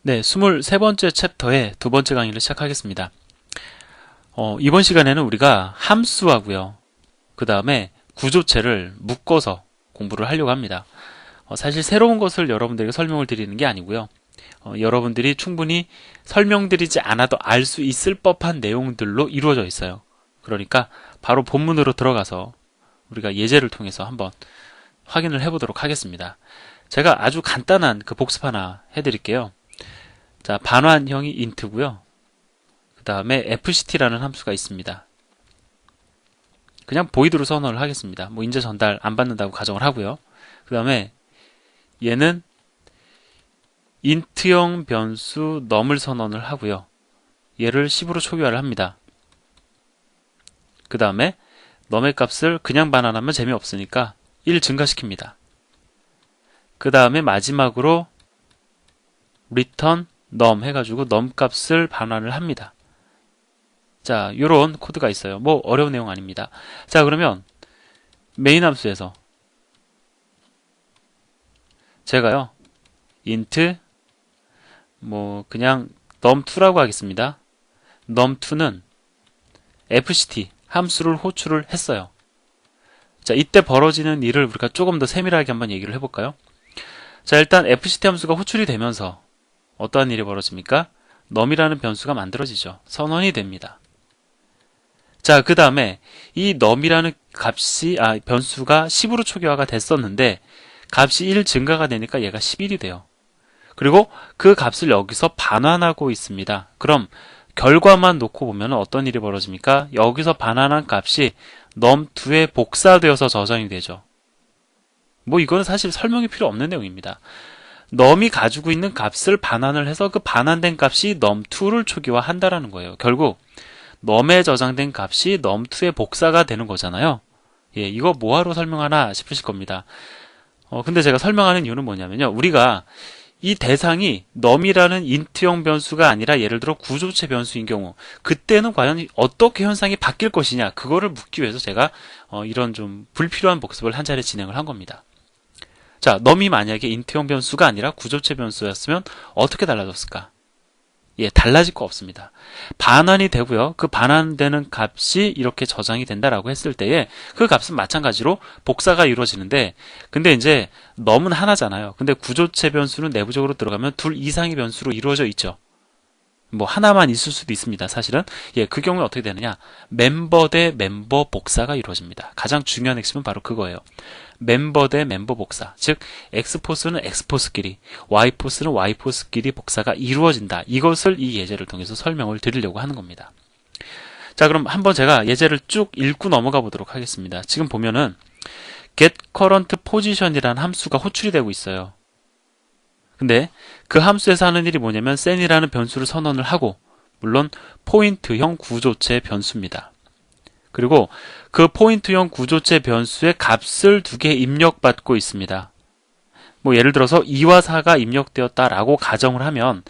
네, 23번째 챕터의 두 번째 강의를 시작하겠습니다. 이번 시간에는 우리가 함수하고요. 그 다음에 구조체를 묶어서 공부를 하려고 합니다. 사실 새로운 것을 여러분들에게 설명을 드리는 게 아니고요. 여러분들이 충분히 설명드리지 않아도 알 수 있을 법한 내용들로 이루어져 있어요. 그러니까 바로 본문으로 들어가서 우리가 예제를 통해서 한번 확인을 해보도록 하겠습니다. 제가 아주 간단한 그 복습 하나 해드릴게요. 자, 반환형이 int고요. 그 다음에 fct라는 함수가 있습니다. 그냥 보이드로 선언을 하겠습니다. 뭐 인제 전달 안 받는다고 가정을 하고요. 그 다음에 얘는 int형 변수 num을 선언을 하고요. 얘를 10으로 초기화를 합니다. 그 다음에 num의 값을 그냥 반환하면 재미없으니까 1 증가시킵니다. 그 다음에 마지막으로 return num 해가지고 num 값을 반환을 합니다. 자, 요런 코드가 있어요. 뭐 어려운 내용 아닙니다. 자, 그러면 메인 함수에서 제가요 int 뭐 그냥 num2라고 하겠습니다. num2는 fct 함수를 호출을 했어요. 자, 이때 벌어지는 일을 우리가 조금 더 세밀하게 한번 얘기를 해볼까요? 자, 일단 fct 함수가 호출이 되면서 어떠한 일이 벌어집니까? num이라는 변수가 만들어지죠. 선언이 됩니다. 자, 그 다음에 이 num이라는 변수가 10으로 초기화가 됐었는데 값이 1 증가가 되니까 얘가 11이 돼요. 그리고 그 값을 여기서 반환하고 있습니다. 그럼 결과만 놓고 보면 어떤 일이 벌어집니까? 여기서 반환한 값이 num2에 복사되어서 저장이 되죠. 뭐 이거는 사실 설명이 필요 없는 내용입니다. num이 가지고 있는 값을 반환을 해서 그 반환된 값이 num2를 초기화한다라는 거예요. 결국 num에 저장된 값이 num2의 복사가 되는 거잖아요. 예, 이거 뭐하러 설명하나 싶으실 겁니다. 근데 제가 설명하는 이유는 뭐냐면요. 우리가 이 대상이 num이라는 int형 변수가 아니라 예를 들어 구조체 변수인 경우 그때는 과연 어떻게 현상이 바뀔 것이냐 그거를 묻기 위해서 제가 이런 좀 불필요한 복습을 한 차례 진행을 한 겁니다. 자, num이 만약에 int형 변수가 아니라 구조체 변수였으면 어떻게 달라졌을까? 예, 달라질 거 없습니다. 반환이 되고요. 그 반환되는 값이 이렇게 저장이 된다라고 했을 때에 그 값은 마찬가지로 복사가 이루어지는데 근데 이제 num은 하나잖아요. 근데 구조체 변수는 내부적으로 들어가면 둘 이상의 변수로 이루어져 있죠. 뭐 하나만 있을 수도 있습니다. 사실은 예, 그 경우에 어떻게 되느냐? 멤버 대 멤버 복사가 이루어집니다. 가장 중요한 핵심은 바로 그거예요. 멤버 대 멤버 복사, 즉 X포스는 X포스끼리, Y포스는 Y포스끼리 복사가 이루어진다. 이것을 이 예제를 통해서 설명을 드리려고 하는 겁니다. 자, 그럼 한번 제가 예제를 쭉 읽고 넘어가 보도록 하겠습니다. 지금 보면은 getCurrentPosition이라는 함수가 호출이 되고 있어요. 근데 그 함수에서 하는 일이 뭐냐면 sen이라는 변수를 선언을 하고 물론 포인트형 구조체 변수입니다. 그리고 그 포인트형 구조체 변수의 값을 두 개 입력받고 있습니다. 뭐 예를 들어서 2와 4가 입력되었다라고 가정을 하면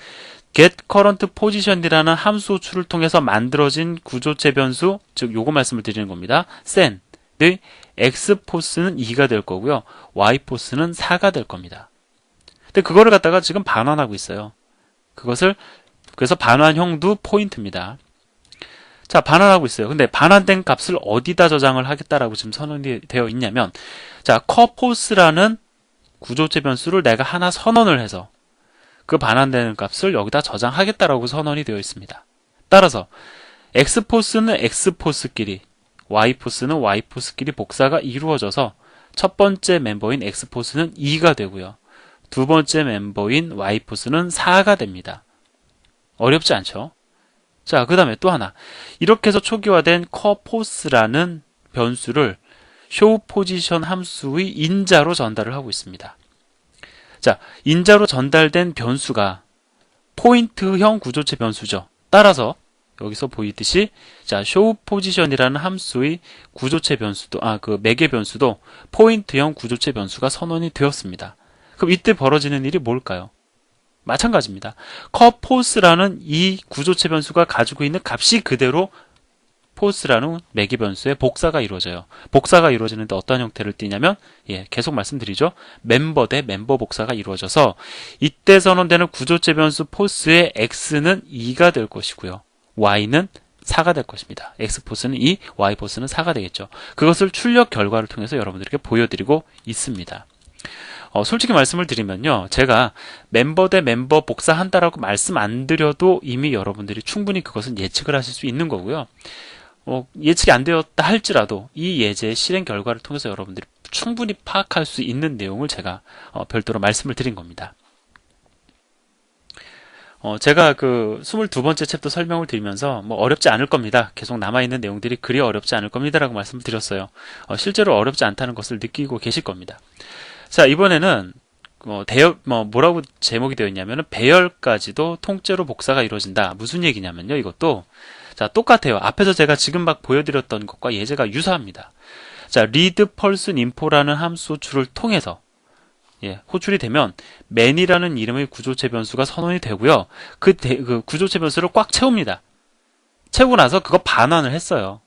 getCurrentPosition이라는 함수 호출을 통해서 만들어진 구조체 변수, 즉 요거 말씀을 드리는 겁니다. sen의 X포스는 2가 될 거고요. Y포스는 4가 될 겁니다. 근데 그거를 갖다가 지금 반환하고 있어요. 그래서 반환형도 포인트입니다. 자, 반환하고 있어요. 근데 반환된 값을 어디다 저장을 하겠다라고 지금 선언이 되어 있냐면, 자, 커포스라는 구조체 변수를 내가 하나 선언을 해서 그 반환되는 값을 여기다 저장하겠다라고 선언이 되어 있습니다. 따라서 X포스는 X포스끼리, Y포스는 Y포스끼리 복사가 이루어져서 첫 번째 멤버인 X포스는 2가 되고요. 두 번째 멤버인 Y포스는 4가 됩니다. 어렵지 않죠? 자, 그 다음에 또 하나. 이렇게 해서 초기화된 커포스라는 변수를 showPosition 함수의 인자로 전달을 하고 있습니다. 자, 인자로 전달된 변수가 포인트형 구조체 변수죠. 따라서 여기서 보이듯이 자, showPosition이라는 함수의 구조체 변수도 그 매개 변수도 포인트형 구조체 변수가 선언이 되었습니다. 그럼 이때 벌어지는 일이 뭘까요? 마찬가지입니다. 커포스라는 이 구조체 변수가 가지고 있는 값이 그대로 포스라는 매개 변수의 복사가 이루어져요. 복사가 이루어지는데 어떤 형태를 띠냐면 계속 말씀드리죠. 멤버 대 멤버 복사가 이루어져서 이때 선언되는 구조체 변수 포스의 x는 2가 될 것이고요. y는 4가 될 것입니다. x 포스는 2, y 포스는 4가 되겠죠. 그것을 출력 결과를 통해서 여러분들에게 보여드리고 있습니다. 솔직히 말씀을 드리면요. 제가 멤버 대 멤버 복사한다라고 말씀 안 드려도 이미 여러분들이 충분히 그것은 예측을 하실 수 있는 거고요. 예측이 안 되었다 할지라도 이 예제의 실행 결과를 통해서 여러분들이 충분히 파악할 수 있는 내용을 제가 별도로 말씀을 드린 겁니다. 제가 그 22번째 챕터 설명을 드리면서 어렵지 않을 겁니다. 계속 남아있는 내용들이 그리 어렵지 않을 겁니다. 라고 말씀을 드렸어요. 실제로 어렵지 않다는 것을 느끼고 계실 겁니다. 자, 이번에는 뭐라고 제목이 되어 있냐면은 배열까지도 통째로 복사가 이루어진다. 무슨 얘기냐면요. 이것도 자, 똑같아요. 앞에서 제가 지금 막 보여드렸던 것과 예제가 유사합니다. 자, read person info라는 함수 호출을 통해서 호출이 되면 man이라는 이름의 구조체 변수가 선언이 되고요. 그 구조체 변수를 꽉 채웁니다. 채우고 나서 그거 반환을 했어요.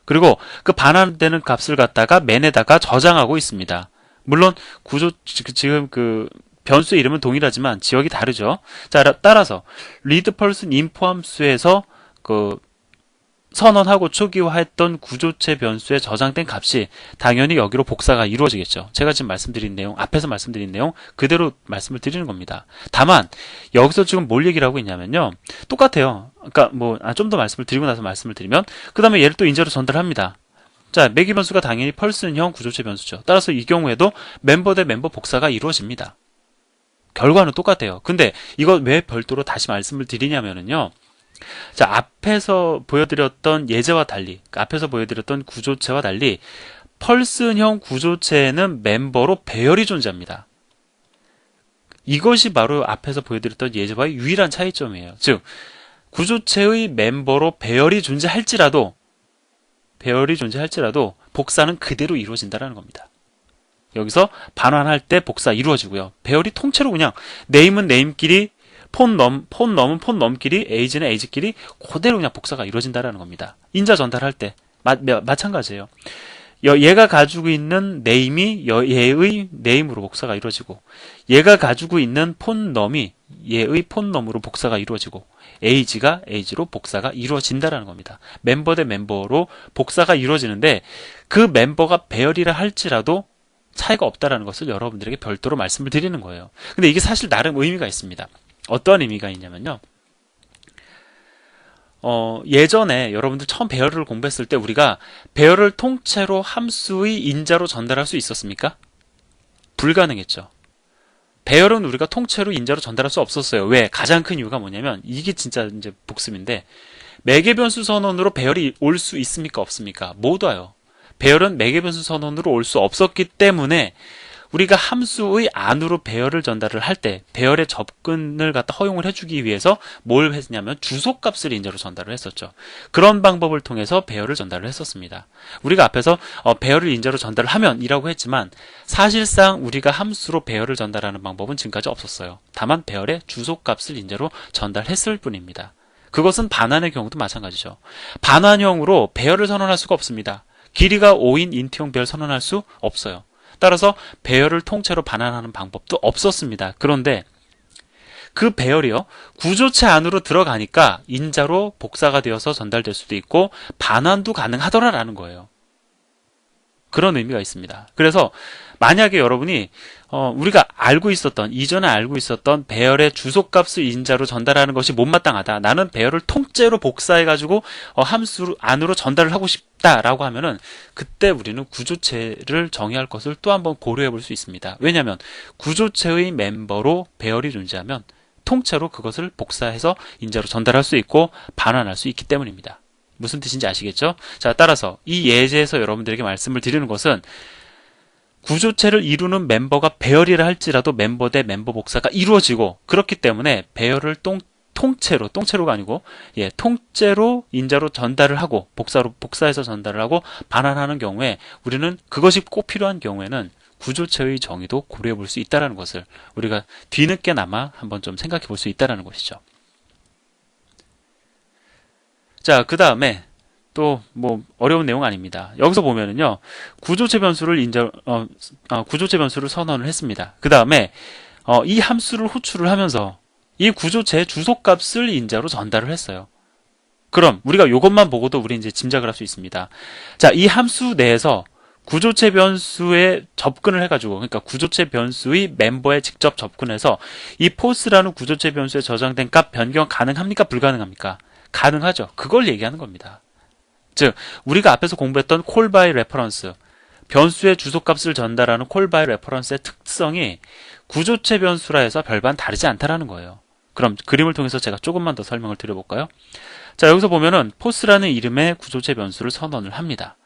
그리고 그 반환되는 값을 갖다가 man에다가 저장하고 있습니다. 물론 지금 그 변수의 이름은 동일하지만 지역이 다르죠. 자, 따라서 read person info 함수에서 그 선언하고 초기화했던 구조체 변수에 저장된 값이 당연히 여기로 복사가 이루어지겠죠. 제가 지금 말씀드린 내용, 앞에서 말씀드린 내용 그대로 말씀을 드리는 겁니다. 다만 여기서 지금 뭘 얘기를 하고 있냐면요. 똑같아요. 그러니까 좀 더 말씀을 드리고 나서 말씀을 드리면 그 다음에 얘를 또 인자로 전달합니다. 자, 매개 변수가 당연히 펄슨형 구조체 변수죠. 따라서 이 경우에도 멤버 대 멤버 복사가 이루어집니다. 결과는 똑같아요. 근데 이거 왜 별도로 다시 말씀을 드리냐면요. 자, 앞에서 보여드렸던 예제와 달리, 앞에서 보여드렸던 구조체와 달리 펄슨형 구조체에는 멤버로 배열이 존재합니다. 이것이 바로 앞에서 보여드렸던 예제와의 유일한 차이점이에요. 즉, 구조체의 멤버로 배열이 존재할지라도 복사는 그대로 이루어진다는 겁니다. 여기서 반환할 때 복사 이루어지고요. 배열이 통째로 그냥 네임은 네임끼리 폰 넘은 폰 넘끼리 에이지는 에이지끼리 그대로 그냥 복사가 이루어진다는 겁니다. 인자 전달할 때 마찬가지예요. 얘가 가지고 있는 네임이 얘의 네임으로 복사가 이루어지고 얘가 가지고 있는 폰 넘이 얘의 폰 넘으로 복사가 이루어지고 에이지가 에이지로 복사가 이루어진다는 겁니다. 멤버 대 멤버로 복사가 이루어지는데 그 멤버가 배열이라 할지라도 차이가 없다는 것을 여러분들에게 별도로 말씀을 드리는 거예요. 근데 이게 사실 나름 의미가 있습니다. 어떤 의미가 있냐면요. 예전에 여러분들 처음 배열을 공부했을 때 우리가 배열을 통째로 함수의 인자로 전달할 수 있었습니까? 불가능했죠. 배열은 우리가 통째로 인자로 전달할 수 없었어요. 왜? 가장 큰 이유가 뭐냐면 이게 진짜 이제 복습인데 매개 변수 선언으로 배열이 올 수 있습니까? 없습니까? 못 와요. 배열은 매개 변수 선언으로 올 수 없었기 때문에 우리가 함수의 안으로 배열을 전달을 할 때 배열의 접근을 갖다 허용을 해주기 위해서 뭘 했냐면 주소값을 인자로 전달을 했었죠. 그런 방법을 통해서 배열을 전달을 했었습니다. 우리가 앞에서 배열을 인자로 전달을 하면 이라고 했지만 사실상 우리가 함수로 배열을 전달하는 방법은 지금까지 없었어요. 다만 배열의 주소값을 인자로 전달했을 뿐입니다. 그것은 반환의 경우도 마찬가지죠. 반환형으로 배열을 선언할 수가 없습니다. 길이가 5인 인트형 배열 선언할 수 없어요. 따라서 배열을 통째로 반환하는 방법도 없었습니다. 그런데 그 배열이요, 구조체 안으로 들어가니까 인자로 복사가 되어서 전달될 수도 있고 반환도 가능하더라라는 거예요. 그런 의미가 있습니다. 그래서 만약에 여러분이 우리가 이전에 알고 있었던 배열의 주소값을 인자로 전달하는 것이 못마땅하다. 나는 배열을 통째로 복사해가지고 함수 안으로 전달을 하고 싶다라고 하면은 그때 우리는 구조체를 정의할 것을 또 한번 고려해 볼 수 있습니다. 왜냐하면 구조체의 멤버로 배열이 존재하면 통째로 그것을 복사해서 인자로 전달할 수 있고 반환할 수 있기 때문입니다. 무슨 뜻인지 아시겠죠? 자, 따라서 이 예제에서 여러분들에게 말씀을 드리는 것은 구조체를 이루는 멤버가 배열이라 할지라도 멤버 대 멤버 복사가 이루어지고 그렇기 때문에 배열을 통째로가 아니고 통째로 인자로 전달을 하고 복사해서 전달을 하고 반환하는 경우에 우리는 그것이 꼭 필요한 경우에는 구조체의 정의도 고려해 볼 수 있다는 것을 우리가 뒤늦게나마 한번 좀 생각해 볼 수 있다는 것이죠. 자, 그 다음에 또 뭐 어려운 내용 아닙니다. 여기서 보면은요, 구조체 변수를 선언을 했습니다. 그 다음에 이 함수를 호출을 하면서 이 구조체의 주소값을 인자로 전달을 했어요. 그럼 우리가 이것만 보고도 우리 이제 짐작을 할 수 있습니다. 자, 이 함수 내에서 구조체 변수에 접근을 해가지고, 그러니까 구조체 변수의 멤버에 직접 접근해서 이 포스라는 구조체 변수에 저장된 값 변경 가능합니까? 불가능합니까? 가능하죠. 그걸 얘기하는 겁니다. 즉, 우리가 앞에서 공부했던 call by reference, 변수의 주소값을 전달하는 call by reference의 특성이 구조체 변수라 해서 별반 다르지 않다라는 거예요. 그럼 그림을 통해서 제가 조금만 더 설명을 드려볼까요? 자, 여기서 보면은 포스라는 이름의 구조체 변수를 선언을 합니다.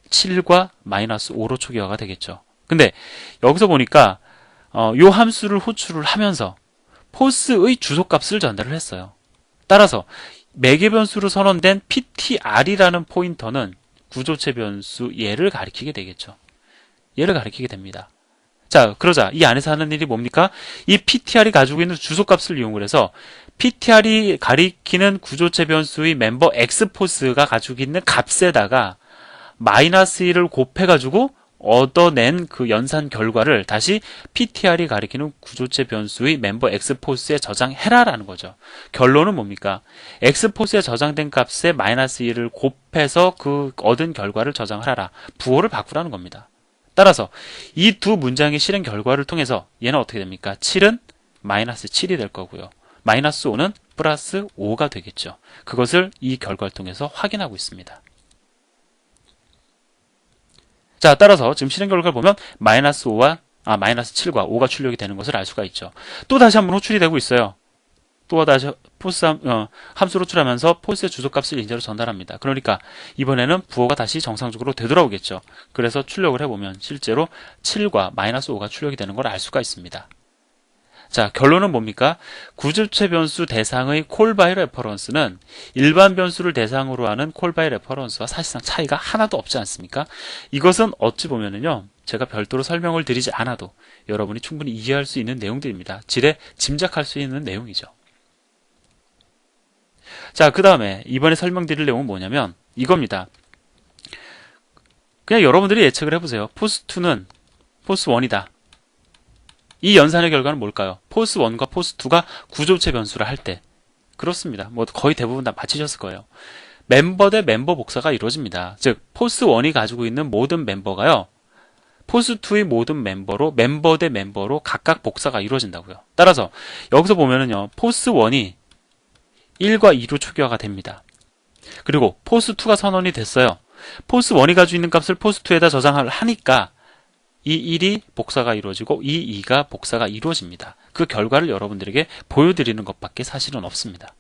7과 마이너스 5로 초기화가 되겠죠. 근데 여기서 보니까 요 함수를 호출을 하면서 포스의 주소값을 전달을 했어요. 따라서 매개 변수로 선언된 ptr이라는 포인터는 구조체 변수 얘를 가리키게 되겠죠. 얘를 가리키게 됩니다. 자, 그러자 이 안에서 하는 일이 뭡니까? 이 ptr이 가지고 있는 주소값을 이용을 해서 ptr이 가리키는 구조체 변수의 멤버 x포스가 가지고 있는 값에다가 마이너스 1을 곱해가지고 얻어낸 그 연산 결과를 다시 ptr이 가리키는 구조체 변수의 멤버 x포스에 저장해라라는 거죠. 결론은 뭡니까? x포스에 저장된 값에 마이너스 1을 곱해서 그 얻은 결과를 저장하라. 부호를 바꾸라는 겁니다. 따라서 이 두 문장의 실행 결과를 통해서 얘는 어떻게 됩니까? 7은 마이너스 7이 될 거고요. 마이너스 5는 플러스 5가 되겠죠. 그것을 이 결과를 통해서 확인하고 있습니다. 자, 따라서 지금 실행 결과를 보면 마이너스 7과 5가 출력이 되는 것을 알 수가 있죠. 또 다시 한번 호출이 되고 있어요. 또 다시 함수를 호출하면서 포스의 주소값을 인자로 전달합니다. 그러니까 이번에는 부호가 다시 정상적으로 되돌아오겠죠. 그래서 출력을 해보면 실제로 7과 마이너스 5가 출력이 되는 걸 알 수가 있습니다. 자, 결론은 뭡니까? 구조체 변수 대상의 call by reference는 일반 변수를 대상으로 하는 call by reference와 사실상 차이가 하나도 없지 않습니까? 이것은 어찌 보면은요, 제가 별도로 설명을 드리지 않아도 여러분이 충분히 이해할 수 있는 내용들입니다. 지레 짐작할 수 있는 내용이죠. 자, 그 다음에 이번에 설명드릴 내용은 뭐냐면 이겁니다. 그냥 여러분들이 예측을 해보세요. 포스2는 포스1이다. 이 연산의 결과는 뭘까요? 포스1과 포스2가 구조체 변수라 할 때. 그렇습니다. 뭐 거의 대부분 다 맞히셨을 거예요. 멤버 대 멤버 복사가 이루어집니다. 즉, 포스1이 가지고 있는 모든 멤버가요, 포스2의 모든 멤버 대 멤버로 각각 복사가 이루어진다고요. 따라서 여기서 보면은요, 포스1이 1과 2로 초기화가 됩니다. 그리고 포스2가 선언이 됐어요. 포스1이 가지고 있는 값을 포스2에다 저장을 하니까 이 1이 복사가 이루어지고 이 2가 복사가 이루어집니다. 그 결과를 여러분들에게 보여드리는 것밖에 사실은 없습니다.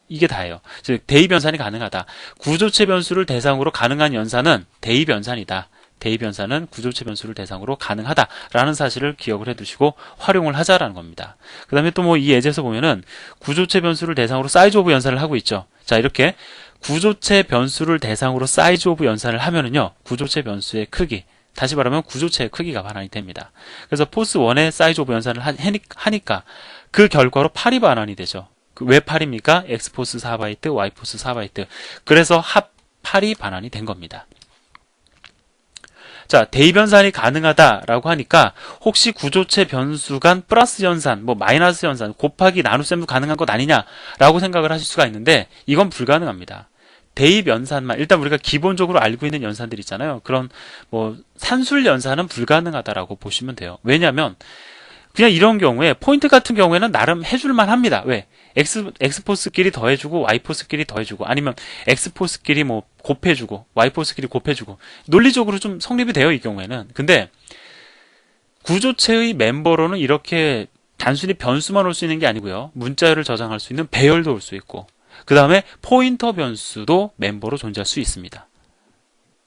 이게 다예요. 즉, 대입 연산이 가능하다. 구조체 변수를 대상으로 가능한 연산은 대입 연산이다. 대입 연산은 구조체 변수를 대상으로 가능하다라는 사실을 기억을 해두시고 활용을 하자라는 겁니다. 그 다음에 또 뭐 이 예제에서 보면은 구조체 변수를 대상으로 사이즈 오브 연산을 하고 있죠. 자, 이렇게 구조체 변수를 대상으로 사이즈 오브 연산을 하면은요, 구조체 변수의 크기, 다시 말하면 구조체의 크기가 반환이 됩니다. 그래서 포스1의 사이즈 오브 연산을 하니까 그 결과로 8이 반환이 되죠. 왜 8입니까? X포스 4바이트, Y포스 4바이트. 그래서 합 8이 반환이 된 겁니다. 자, 대입 연산이 가능하다라고 하니까 혹시 구조체 변수 간 플러스 연산, 뭐 마이너스 연산, 곱하기 나눗셈도 가능한 것 아니냐라고 생각을 하실 수가 있는데 이건 불가능합니다. 대입 연산만, 일단 우리가 기본적으로 알고 있는 연산들 있잖아요. 그런 뭐 산술 연산은 불가능하다라고 보시면 돼요. 왜냐하면 그냥 이런 경우에 포인트 같은 경우에는 나름 해줄만 합니다. 왜? X포스끼리 더해주고 Y포스끼리 더해주고 아니면 X포스끼리 뭐 곱해주고 Y포스끼리 곱해주고 논리적으로 좀 성립이 돼요, 이 경우에는. 근데 구조체의 멤버로는 이렇게 단순히 변수만 올 수 있는 게 아니고요, 문자열을 저장할 수 있는 배열도 올 수 있고 그 다음에 포인터 변수도 멤버로 존재할 수 있습니다.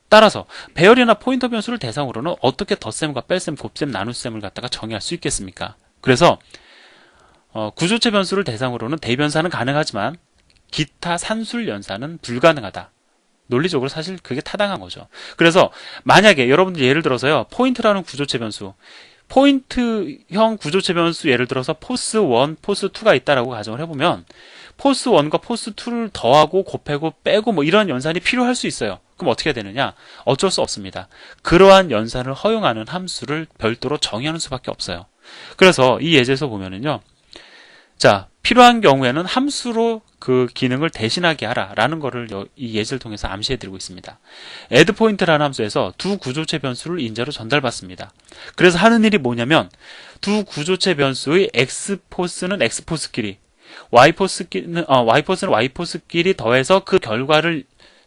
따라서 배열이나 포인터 변수를 대상으로는 어떻게 덧셈과 뺄셈, 곱셈, 나눗셈을 갖다가 정의할 수 있겠습니까? 그래서 구조체 변수를 대상으로는 대입 연산은 가능하지만 기타 산술 연산은 불가능하다. 논리적으로 사실 그게 타당한 거죠. 그래서 만약에 여러분들 예를 들어서요, 포인트라는 구조체 변수, 포인트형 구조체 변수 예를 들어서 포스1, 포스2가 있다라고 가정을 해보면 포스1과 포스2를 더하고 곱하고 빼고 뭐 이런 연산이 필요할 수 있어요. 그럼 어떻게 해야 되느냐? 어쩔 수 없습니다. 그러한 연산을 허용하는 함수를 별도로 정의하는 수밖에 없어요. 그래서 이 예제에서 보면은요. 자, 필요한 경우에는 함수로 그 기능을 대신하게 하라라는 거를 이 예제를 통해서 암시해드리고 있습니다. addPoint라는 함수에서 두 구조체 변수를 인자로 전달받습니다. 그래서 하는 일이 뭐냐면 두 구조체 변수의 x포스는 x포스끼리 y포스는 y포스끼리 더해서 그 결과를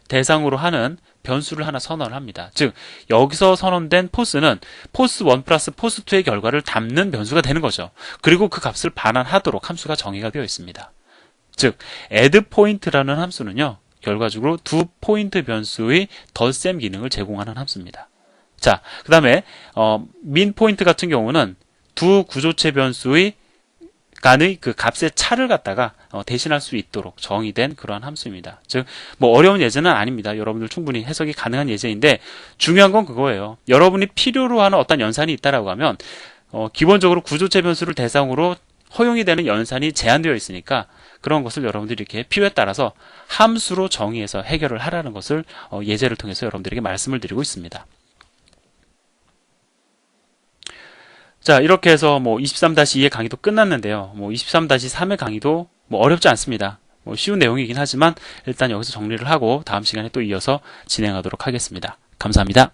대상으로 하는 변수를 하나 선언을 합니다. 즉 여기서 선언된 포스는 포스1 플러스 포스2의 결과를 담는 변수가 되는 거죠. 그리고 그 값을 반환하도록 함수가 정의가 되어 있습니다. 즉 addPoint라는 함수는요. 결과적으로 두 포인트 변수의 덧셈 기능을 제공하는 함수입니다. 자, 그 다음에 minPoint 같은 경우는 두 구조체 변수의 간의 그 값의 차를 갖다가 대신할 수 있도록 정의된 그러한 함수입니다. 즉, 뭐 어려운 예제는 아닙니다. 여러분들 충분히 해석이 가능한 예제인데 중요한 건 그거예요. 여러분이 필요로 하는 어떤 연산이 있다라고 하면 기본적으로 구조체 변수를 대상으로 허용이 되는 연산이 제한되어 있으니까 그런 것을 여러분들이 이렇게 필요에 따라서 함수로 정의해서 해결을 하라는 것을 예제를 통해서 여러분들에게 말씀을 드리고 있습니다. 자, 이렇게 해서 뭐 23-2의 강의도 끝났는데요. 뭐 23-3의 강의도 뭐 어렵지 않습니다. 뭐 쉬운 내용이긴 하지만 일단 여기서 정리를 하고 다음 시간에 또 이어서 진행하도록 하겠습니다. 감사합니다.